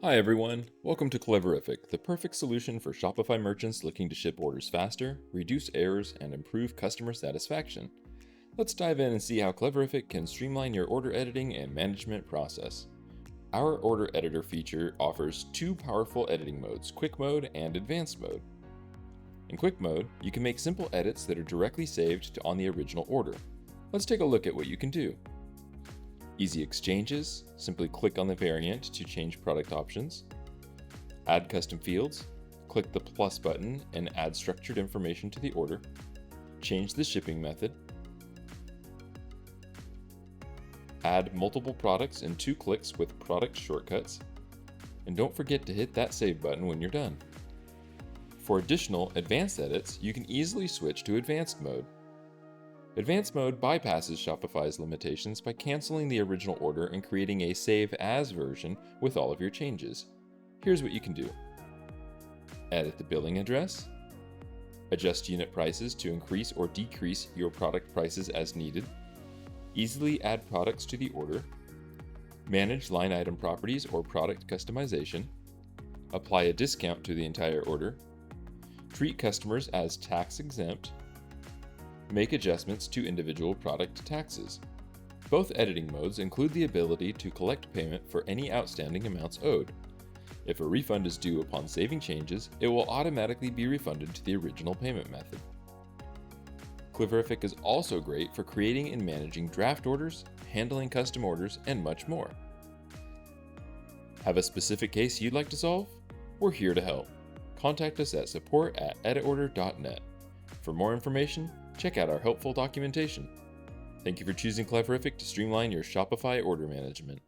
Hi everyone, welcome to Cleverific, the perfect solution for Shopify merchants looking to ship orders faster, reduce errors, and improve customer satisfaction. Let's dive in and see how Cleverific can streamline your order editing and management process. Our order editor feature offers two powerful editing modes, Quick Mode and Advanced Mode. In Quick Mode, you can make simple edits that are directly saved on the original order. Let's take a look at what you can do. Easy exchanges, simply click on the variant to change product options. Add custom fields, click the plus button and add structured information to the order. Change the shipping method. Add multiple products in 2 clicks with product shortcuts. And don't forget to hit that save button when you're done. For additional advanced edits, you can easily switch to Advanced Mode. Advanced Mode bypasses Shopify's limitations by canceling the original order and creating a Save As version with all of your changes. Here's what you can do. Edit the billing address. Adjust unit prices to increase or decrease your product prices as needed. Easily add products to the order. Manage line item properties or product customization. Apply a discount to the entire order. Treat customers as tax exempt. Make adjustments to individual product taxes. Both editing modes include the ability to collect payment for any outstanding amounts owed. If a refund is due upon saving changes, it will automatically be refunded to the original payment method. Cleverific is also great for creating and managing draft orders, handling custom orders, and much more. Have a specific case you'd like to solve? We're here to help. Contact us at support@editorder.net. For more information, check out our helpful documentation. Thank you for choosing Cleverific to streamline your Shopify order management.